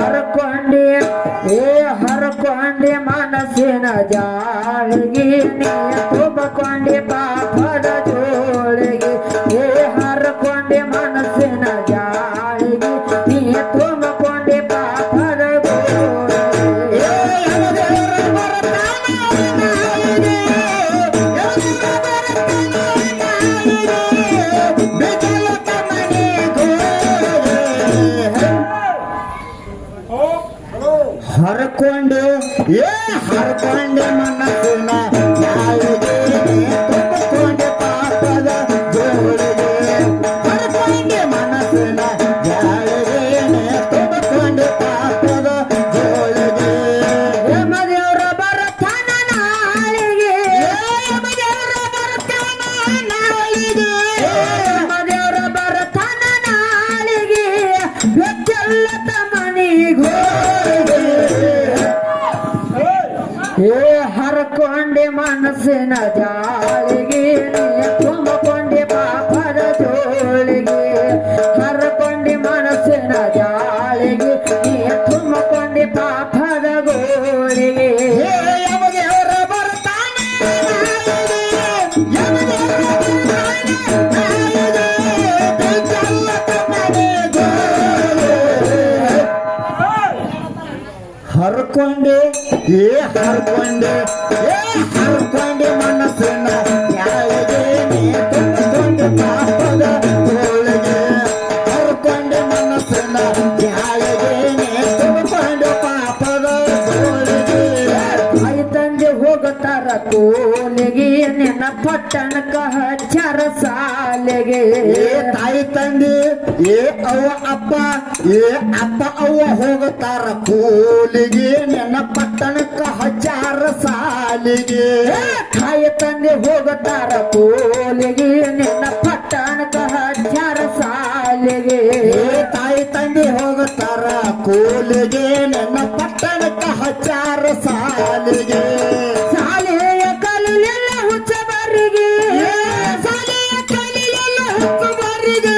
ಹರಕೊಂಡೆ ಹರಕೊಂಡೆ ಮನಸ್ಸಿನ ಜಾಳಿಗೆ ನೀ ತುಂಬಕೊಂಡೆ ಪಾಪದ ಜೋಳಿಗೆ ಹರಕೊಂಡೆ ಮನಸ್ಸಿನ ಜಾಳಿಗೆ ನೀ ತುಂಬಕೊಂಡೆ ಪಾಪದ ಹರಕೊಂಡೆ ಹರಕೊಂಡೆ ಮನಸ್ಸಿನ ಜಾಳಿಗೆ ತುಂಬಕೊಂಡೆ ಪಾಪದ ಜೋಳಿಗೆ ಹರಕೊಂಡೆ ಮನಸ್ಸಿನ ಜಾಳಿಗೆ ತುಂಬಕೊಂಡೆ ಪಾಪದ ಜೋಳಿಗೆ ಯಮದೇವ್ರ ಬರತಾನ ನಾಳಿಗೆ ಯಮದೇವ್ರ ಬರತಾನ ನಾಳಿಗೆ ಯಮದೇವ್ರ ಬರತಾನ ನಾಳಿಗೆ ಬೆಚ್ಚಲ್ಲದ ಮನಿಗೋ ಹರಕೊಂಡೆ ಮನಸ್ಸಿನ ಜಾಳಿಗೆ ತುಂಬಕೊಂಡೆ ಪಾಪದ ಜೋಳಿಗೆ ಹರಕೊಂಡೆ ಮನಸ್ಸಿನ ಜಾಳಿಗೆ ತುಂಬಕೊಂಡೆ ಪಾಪದ ಗೋಳಿಗೆ ಯಮದೇವ್ರ ಬರ್ತಾನೆ ಹರಕೊಂಡೆ ಹರಕೊಂಡೆ ಹರಕೊಂಡೆ ಮನಸ್ಸಿನ ಜಾಳಿಗೆ ತುಂಬಕೊಂಡೆ ಪಾಪದ ಜೋಳಿಗೆ ಹರಕೊಂಡೆ ಮನಸ್ಸಿನ ಜಾಳಿಗೆ ತುಂಬಕೊಂಡೆ ಪಾಪದ ಜೋಳಿಗೆ ತಾಯಿ ತಂದೆ ಹೋಗುತ್ತಾರ ಕೋಲಿಗೆ ನಿನ್ನ ಪಟ್ಟಣಕ ಹಚ್ಚಾರ ಸಾಲೆಗೆ ತಾಯಿ ತಂದೆ ಅವ್ವ ಅಪ್ಪ ಅಪ್ಪ ಅವ್ವ ಹೋಗುತ್ತಾರ ಕೂಲಿಗೆ ನಿನ್ನ ಪಟ್ಟಣಕ್ಕ ಹಚ್ಚಾರ ಸಾಲಿಗೆ ತಾಯಿ ತಂದೆ ಹೋಗುತ್ತಾರ ಕೂಲಿಗೆ ನಿನ್ನ ಪಟ್ಟಣಕ್ಕ ಹಚ್ಚಾರ ಸಾಲಿಗೆ ತಾಯಿ ತಂದೆ ಹೋಗುತ್ತಾರ ಕೂಲಿಗೆ ನಿನ್ನ ಪಟ್ಟಣಕ್ಕ ಹಚ್ಚಾರ ಸಾಲಿಗೆ ಸಾಲೆಯ ಕಲಿಯಲ್ಲ ಹುಚ್ಚ ಬರಿಗೆ ಸಾಲೆಯ ಕಲಿಯಲ್ಲ ಹುಚ್ಚ ಬರಿಗೆ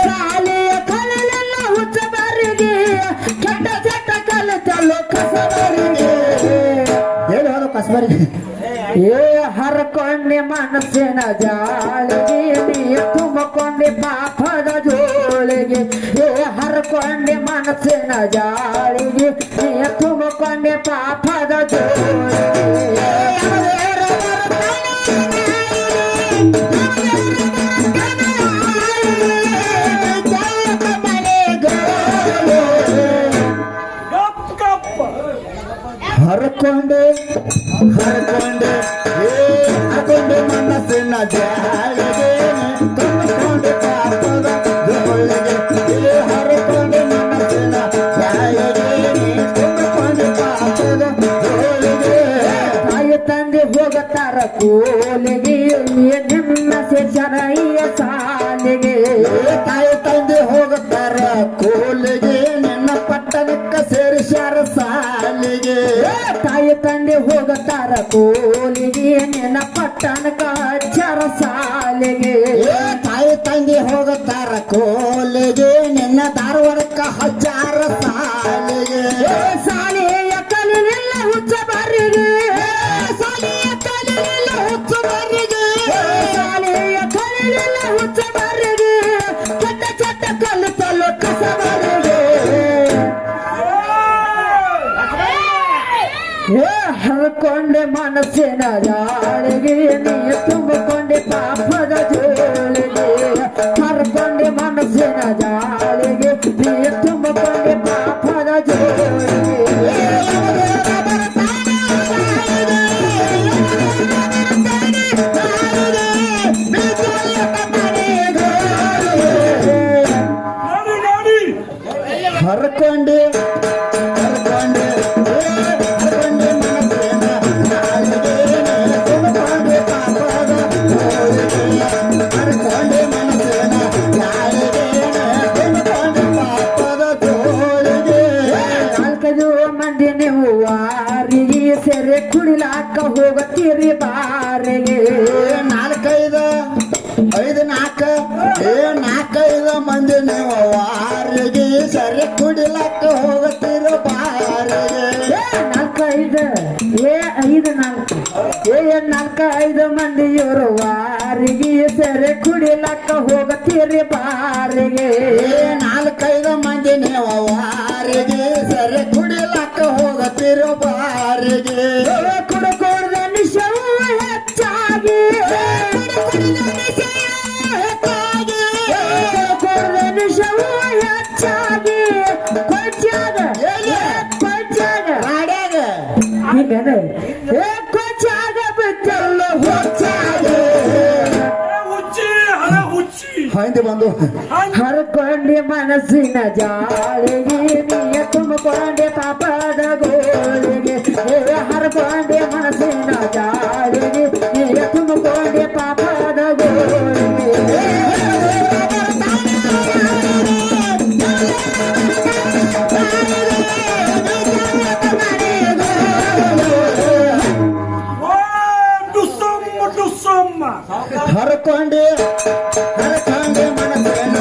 ಸಾಲೆಯ ಕಲಿಯಲ್ಲ ಹುಚ್ಚ ಬರಿಗೆ ಕೆಟ್ಟ ಚಟ್ಟ ಕಲಿತಲು ಕಸಬರಿಗೆ ಹೇಳು ಕಸಬರಿಗೆ ಹರಕೊಂಡೆ ಮನಸ್ಸಿನ ಜಾಳಿಗೆ ನೀ ತುಂಬಕೊಂಡೆ ಪಾಪದ ಜೋಳಿಗೆ ಹರಕೊಂಡೆ ಮನಸ್ಸಿನ ಜಾಳಿಗೆ ನೀ ತುಂಬಕೊಂಡೆ ಪಾಪದ ಜೋಳಿಗೆ ಹರಕೊಂಡೆ ಹರಕೊಂಡೆ ಹರಕೊಂಡೆ ಮನಸ್ಸಿನ ಜಾಳಿಗೆ ತುಂಬಕೊಂಡೆ ಪಾಪದ ಜೋಳಿಗೆ ಹರಕೊಂಡೆ ಮನಸ್ಸಿನ ಜಾಳಿಗೆ ತುಂಬಕೊಂಡೆ ಪಾಪದ ಜೋಳಿಗೆ ತಾಯಿ ತಂದೆ ಹೋಗುತ್ತಾರ ಕೋಲಿಗೆ ನಿನ್ನ ಶರಯ್ಯ ಸಾಲಿಗೆ ತಾಯಿ ತಂದೆ ಹೋಗುತ್ತಾರ ಕೋಲಿಗೆ ನಿನ್ನ ಪಟ್ಟಣಕ್ಕ ಸೇರಿಸ್ಯಾರ ಸಾಲಿಗೆ ತಾಯಿ ತಂದೆ ಹೋಗುತ್ತಾರ ಕೋಲಿಗೆ ನಿನ್ನ ಪಟ್ಟಣಕ್ಕ ಹಚ್ಚಾರ ಸಾಲಿಗೆ ತಾಯಿ ತಂದೆ ಹೋಗುತ್ತಾರ ಕೋಲಿಗೆ ನಿನ್ನ ಧಾರವಾಡಕ್ಕ ಹಚ್ಚಾರ ಸಾಲಿಗೆ ಸಾಲಿಯ ಕಲಿಲಿಲ್ಲ ಹುಚ್ಚ ಬರಿಗೆ ಸಾಲಿಯ ಕಲಿಲಿಲ್ಲ ಹುಚ್ಚ ಬರಿಗೆ ಸಾಲಿಯ ಕಲಿಲಿಲ್ಲ ಹುಚ್ಚ ಬರಿಗೆ ಚಟ್ಟ ಚಟ್ಟ ಕಲಿತಲು ಕಸ ಬರಿಗೆ ಹರಕೊಂಡೆ ಮನಸ್ಸಿನ ಜಾಳಿಗೆ ನೀ ತುಂಬಕೊಂಡೆ ಪಾಪದ ಜೋಳಿಗೆ ಹರಕೊಂಡೆ ಮನಸ್ಸಿನ ಜಾಳಿಗೆ ನೀ ತುಂಬಕೊಂಡೆ ಪಾಪದ ಜೋಳಿಗೆ ಹರಕೊಂಡೆ ಹರಕೊಂಡೆ ಸೆರೆ ಕುಡಿಲಾಕ ಹೋಗತ್ತೀರಿ ಬಾರಿಗೆ ನಾಲ್ಕೈದು ನಾಲ್ಕೈದು ಮಂದಿ ನೀವು ವಾರಿಗೆ ಸೆರೆ ಕುಡಿಲಾಕ ಹೋಗತ್ತೀರಿ ನಾಲ್ಕ 5 ಮಂದಿ ಇವರು ವಾರಿಗೆ ಸೆರೆ ಕುಡಿಲಕ್ಕ ಹೋಗತ್ತೀರಿ ಬಾರಿಗೆ 4-5 ಮಂದಿ ನೀವು ವಾರಿಗೆ ಸೆರೆ ಕುಡಿಲಕ್ಕ ಹೋಗತ್ತೀರೋ ಬಾರಿಗೆ ಕುಡ್ದ ನಿಶವು ಹೆಚ್ಚಾಗಿ ಕುಡ್ದ ನಿಶವು ಹೆಚ್ಚಾಗಿ ಕೊಂಚಾಗ ಮಾಡ್ಯಾಗ ಹೀಗನೆ ಕೊಂಚಾಗ ಬಿಟ್ಟಲ್ಲ ಹೊಚ್ಚಾಗ ಹಿಂದೆ ಬಂದು ಹರ್ಕೊಂಡೆ ಮನಸ್ಸಿನ ಜಾಳಿಗೆ ನೀಯ ತುಂಬಿಕೊಂಡೆ ಪಾಪದ ಗೋಳಿಗೆ ಹರ್ಕೊಂಡೆ ಮನಸ್ಸಿನ ಜಾಳಿಗೆ ನೀಯ ತುಂಬಿಕೊಂಡೆ ಪಾಪದ ಗೋಳಿಗೆ ಹರ್ಕೊಂಡೆ ಮನಸ್ಸಿನ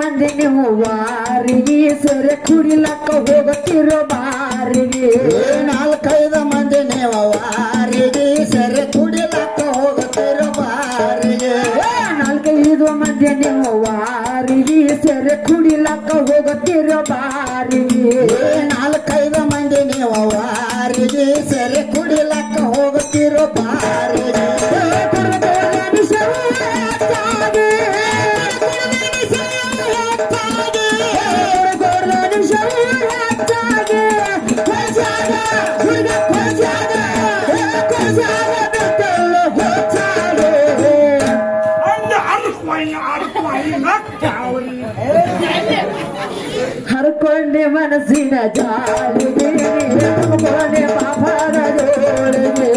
ಮಂದಿ ನೀವು ವಾರಿಗೆ ಸೆರೆ ಕುಡಿಲಕ್ಕ ಹೋಗುತ್ತಿರೋ ಬಾರಿಗೆ 4-5 ಮಂದಿ ನೀವು ವಾರಿಗೆ ಸೆರೆ ಕುಡಿಲಕ್ಕ ಹೋಗುತ್ತಿರೋ ಬಾರಿಗೆ 4-5 ಮಂದಿ ನೀವು ವಾರಿಗೆ ಸೆರೆ ಕುಡಿಲಕ್ಕ ಹೋಗುತ್ತಿರೋ ಬಾರಿಗೆ 4-5 ಮಂದಿ ನೀವು ವಾರಿಗೆ ಸೆರೆ ಕುಡಿಲಕ್ಕ ಹೋಗುತ್ತಿರೋ ಬಾರಿಗೆ ಹರ್ಕೊಂಡೆ ಮನಸ್ಸಿನ ಜಾಳಿಗೆ ತುಂಬಿಕೊಂಡೆ ಪಾಪದ ಜೋಳಿಗೆ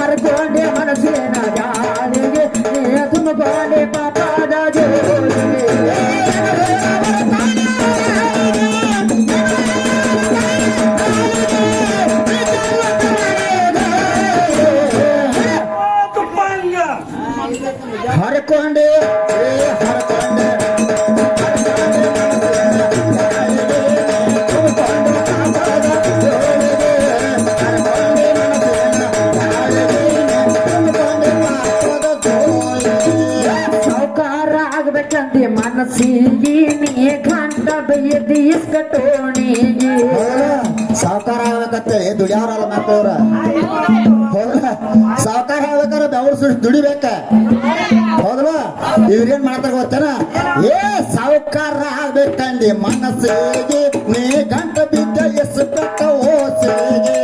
ಹರ್ಕೊಂಡೆ ಮನಸ್ಸಿನ ಜಾಳಿಗೆ ತುಂಬಿಕೊಂಡೆ ಪಾಪದ ಜೋಳಿಗೆ ಹರ್ಕೊಂಡೆ ಸಾವುಕಾರ ಆಗ್ಬೇಕಂದೆ ಮನಸ್ಸಿಗೆ ನೀ ಗಂಟ ಬೈಯದಿ ಇಸ್ಕಟೋಣಿಗೆ ಸಾವುಕಾರ ಆಗ್ಬೇಕಂತೇಳಿ ದುಡಿಯವ್ರಲ್ಲ ಮಕ್ಕಳವ್ರ ಸಾವುಕಾರ ಆಗ್ಬೇಕಾದ್ರೆ ಬೆವರು ಸುಟ್ಟು ದುಡಿಬೇಕ ಹೌದಲ್ಲ ಇವ್ರೇನ್ ಮಾಡ್ತಾರ ಗೊತ್ತೇನ ಸಾವುಕಾರ ಆಗ್ಬೇಕಂದಿ ಮನಸ್ಸಿಗೆ ನೀ ಗಂಟ ಬಿದ್ದ ಎಸ್ಕಟ್ಟ ಓಸಿಗೆ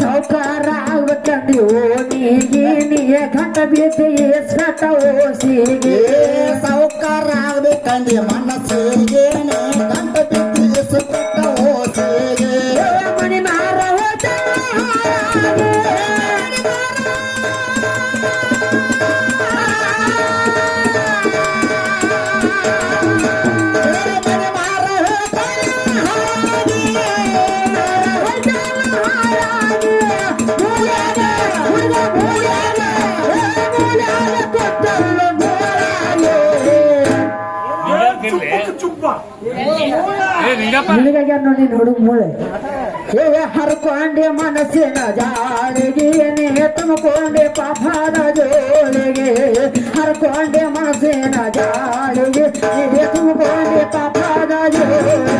ಸಾವುಕಾರ ಆಗ್ಬೇಕಂದಿ ಓಣಿಗೆ ನೀ ಗಂಟ ಬಿದ್ದ ಎಸ್ಕಟ್ಟ ಓಸಿಗೆ ಸಾವುಕಾರ ಆಗ್ಬೇಕಂದಿ ಮನಸ್ಸಿಗೆ ನೀ ಗಂಟ ಬಿದ್ದ ಎಸ್ಕಟ್ಟ ಓಸಿಗೆ ಮಣಿ ಮಾರ ನಿನಗಾಗಿ ನೋಡಿ ಹುಡುಗ ಮೂಳೆ ಹರ್ಕೊಂಡೆ ಮನಸ್ಸಿನ ಜಾಳಿಗೆ ನೀ ತುಂಬಿಕೊಂಡೆ ಪಾಪದ ಜೋಳಿಗೆ ಹರ್ಕೊಂಡೆ ಮನಸ್ಸಿನ ಜಾಳಿಗೆ ನೀ ತುಂಬಿಕೊಂಡೆ ಪಾಪದ ಜೋಳಿಗೆ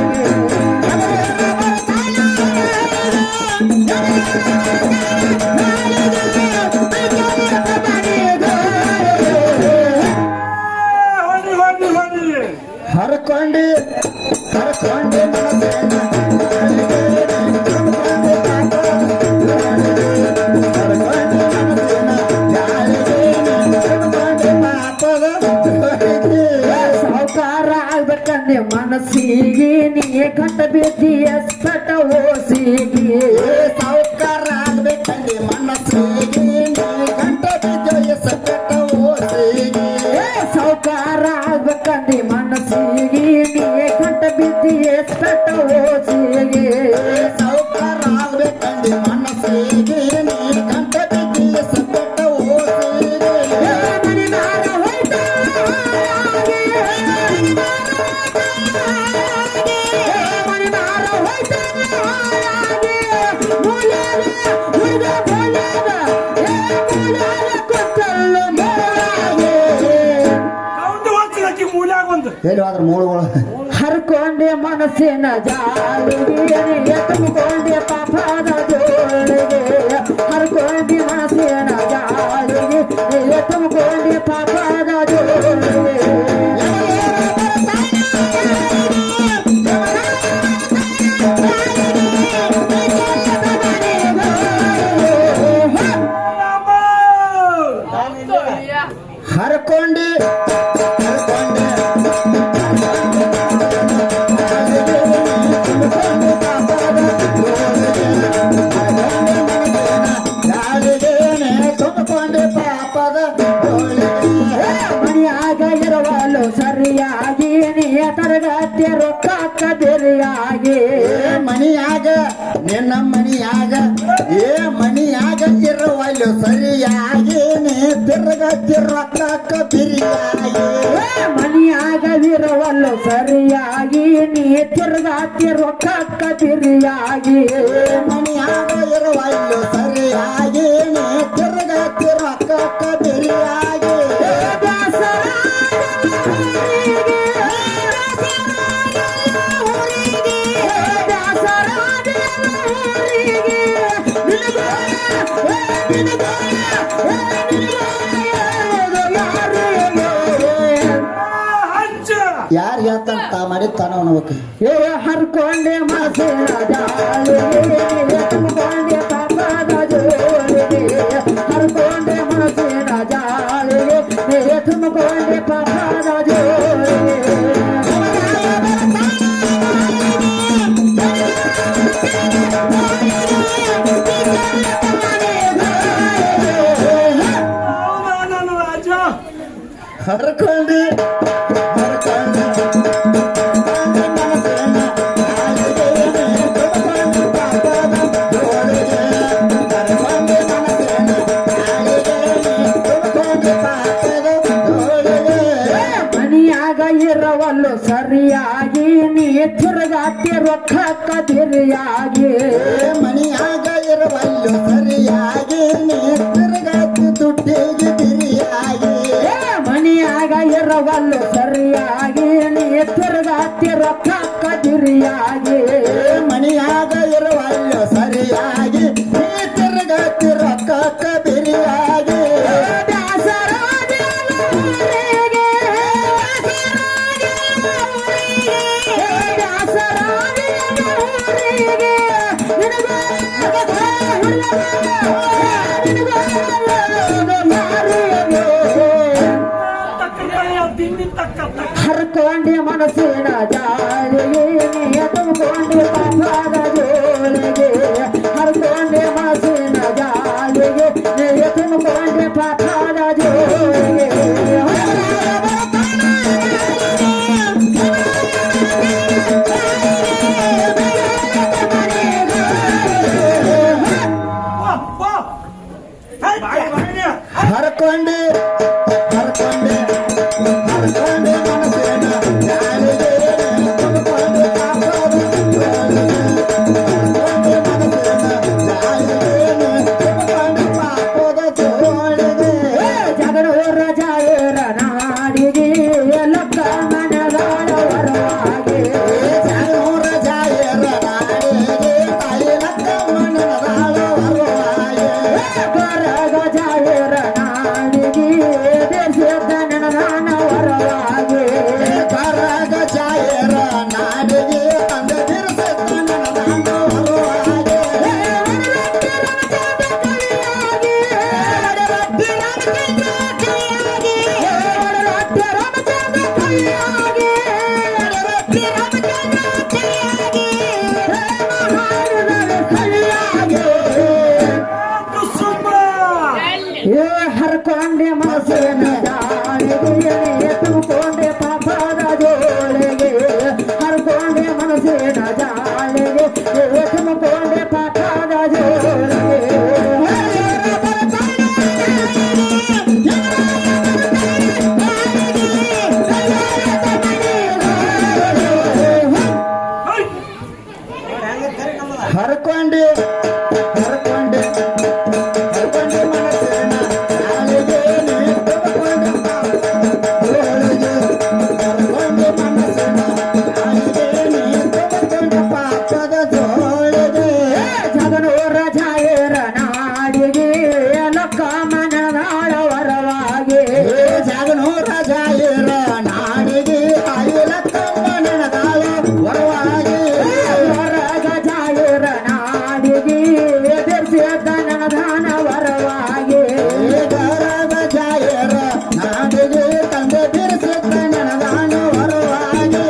ಹರ್ಕೊಂಡೆ ಮನಸ್ಸಿನ ಸಾವುಕಾರ ಆಗ್ಬೇಕಂದೆ ಮನಸ್ಸಿಗೆ ನೀ ಗಂಟ ಬಿದ್ದಿ ಎಸ್ಕಟ ಓಸಿಗೆ ಸಾವುಕಾರ ಆಗ್ಬೇಕಂದೆ ಮನಸ್ಸಿಗೆ ನೀ ಗಂಟ ಬಿದ್ದ ಎಸ್ಕಟ ಓಸಿಗೆ ಸಾವುಕಾರ ಆಗ್ಬೇಕಂದೆ ಮನಸ್ಸಿಗೆ ನೀ ಗಂಟ ಬಿದ್ದಿ ಎಸ್ಕಟ ಎಲ್ಲಿ ಹೋದ್ರ ಮೂಳುಗಳು ಹರ್ಕೊಂಡೆ ಮನಸ್ಸಿನ ಜಾಲಿಗೆ ತುಂಬಿಕೊಂಡೆ ಪಾಪದ ಜೋಳಿಗೆ ಹರ್ಕೊಂಡೆ ಮನಸ್ಸಿನ ಜಾಲಿಗೆ ತುಂಬಿಕೊಂಡೆ ಪಾಪದ ಜೋಳಿಗೆ ಹರ್ಕೊಂಡಿ ಮನೆಯಾಗ ಇರುವಲು ಸರಿಯಾಗಿ ನೀ ತರಗತಿ ರೊಕ್ಕ ಬೆರಿಯಾಗಿ ಮನಿಯಾಗ ನಿನ್ನ ಮನಿಯಾಗ ಮನಿಯಾಗ ಇರುವಲ್ಲು ಸರಿಯಾಗಿ ನೀ ತಿರುಗತಿ ರೊಕ್ಕ ಬಿರಿಯಾಗಿ ಮನೆಯಾಗ ಇರುವಲು ಸರಿಯಾಗಿ ನೀ ತಿರುಗಾತಿ ರೊಕ್ಕ ಬಿರಿಯಾಗಿ ಮನಿಯಾಗ ಇರುವಲ್ಲು ಸರಿಯಾಗಿ ನೀ ತಿರುಗತಿ ರೊಕ್ಕ ಬಿರಿಯಾಗಿ ಯಾರು ಹೇಳ್ತಾನ ಮಾಡಿ ತಾನ ಅನ್ಬೇಕು ಹರ್ಕೊಂಡೆ ಮನಸ್ಸಿನ ಜಾಲಿಗೆ ತುಂಬಿಕೊಂಡೆ ಪಾಪದ ಜೋಳಿಗೆ ಹರ್ಕೊಂಡೆ ಮನಸ್ಸಿನ ಜಾಲಿಗೆ ತುಂಬಿಕೊಂಡೆ ಪಾಪದ ಜೋಳಿಗೆ ಹರ್ಕೊಂಡಿ ಇರವಲ್ಲು ಸರಿಯಾಗಿ ನೀ ತಿರುಗಾತಿ ರೊಕ್ಕ ಕದಿರಿಯಾಗಿ ಮನಿಯಾಗ ಇರವಲ್ಲು ಸರಿಯಾಗಿ ನೀ ತಿರುಗಾತಿ ದುಡ್ಡಿಗೆ ಬಿರಿಯಾಗಿ ಮನಿಯಾಗ ಇರವಲ್ಲು ಸರಿಯಾಗಿ ನೀ ತಿರುಗಾತಿ ರೊಕ್ಕ ಕದಿರಿಯಾಗಿ ಮನಿಯಾಗ ಇರವಲ್ಲು ಸರಿಯಾಗಿ ನೀ ತಿರುಗಾತಿ ರೊಕ್ಕ ಬಿರಿಯಾಗಿ ಹರ್ಕೊಂಡೆ ಮನಸ್ಸಿನ ಜಾಲಿಗೆ ತುಂಬಿಕೊಂಡೆ ಪಾಪದ ಜೋಳಿಗೆ ಹರ್ಕೊಂಡೆ ಮನಸ್ಸಿನ ಜಾಲಿಗೆ ತುಂಬಿಕೊಂಡೆ ಪಾಪದ ಜೋಳಿಗೆ ಹರ್ಕೊಂಡೆ ಹರ್ಕೊಂಡೆ ಹರ್ಕೊಂಡೆ ಮನಸ್ಸಿನ ಜಾಲಿಗೆ ತುಂಬಿಕೊಂಡೆ ಪಾಪದ ತುಂಬಿಕೊಂಡೆ ಪಾಪದ ಜೋಳಿಗೆ ಜಗಳೂರ ಜಾಯರ ನಾಡಿಗೆ ಲಕ್ಕ ಮನದಾಳ ವರವಾಗಿ ಜಾನೂರ ಜಾಯರ ನಾಡಿಗೆ ತಾಯಿ ಲಕ್ಕ ಮನದಾಳ ವರವಾಗಿ ಕರಗ ಜಾಯರ ನಾಡಿಗೆ ದೇಶದ ನನದಾನ ವರವಾಗಿ ಕರಗ ಜಾಯರ ನಾಡಿಗೆ ತಂದೆ ಬಿರುಸಿದ್ದ ನನದಾನ ವರವಾಗಿ ಹರ್ಕೊಂಡೆ ಮನಸ್ಸಿನ ಜಾಲಿಗೆ ತುಂಬಿಕೊಂಡೆ ಪಾಪದ ಜೋಳಿಗೆ ಹರ್ಕೊಂಡೆ ಮನಸ್ಸಿನ ಜಾಲಿಗೆ ತುಂಬಿಕೊಂಡೆ ಪಾಪದ ಜೋಳಿಗೆ ಹರ್ಕೊಂಡೆ ಹರ್ಕೊಂಡೆ ಹರ್ಕೊಂಡೆ ಮನಸ್ಸಿನ ಜಾಲಿಗೆ ನೀ ವರವಾಗಿ ಗರಗ ಜಾಯರ ನಾಡಿಗೆ ತಂದೆ ಬಿಡಿಸಿದ್ದ ನನಗಾನ ವರವಾಗಿ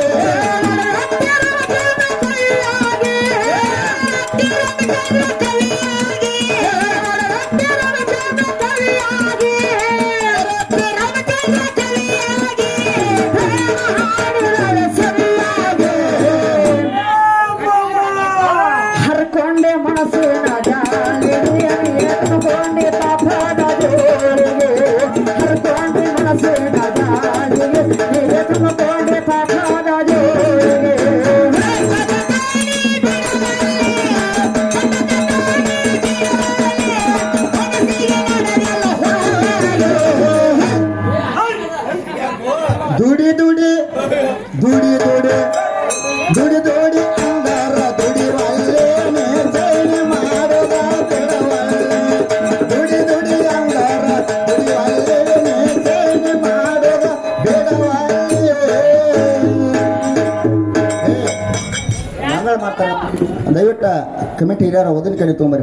ಹರ್ಕೊಂಡೆ ಮನಸ್ಸಿನ ಜಾಲಿಗೆ ಎತ್ತುಕೊಂಡೆ ಪಾಪದ ಜೋಳಿಗೆ ಹರ್ಕೊಂಡೆ ಮನಸ್ಸಿನ ಜಾಲಿಗೆ ಎತ್ತುಕೊಂಡೆ ಪಾಪದ ಜೋಳಿಗೆ ದುಡಿ ದುಡಿ ದುಡಿ ದುಡಿ ದುಡಿ ದುಡಿ ಅಂದರ ದುಡಿವಲ್ಲೇ ಜೈನ ಮಾಡುವ ಬಿಡವಲ್ಲೇ ದುಡಿ ದುಡಿ ಅಂದರ ದುಡಿವಲ್ಲೇ ಜೈನ ಮಾಡುವ ಬಿಡವಲ್ಲೇ ಮಂಗಳ ಮಾಡ್ತಾರೆ ದಯವಿಟ್ಟು ಕಮಿಟಿ ಹಿರಿಯರ ಓದಿನ ಕಡೆ ತೊಗೊಂಬರಿ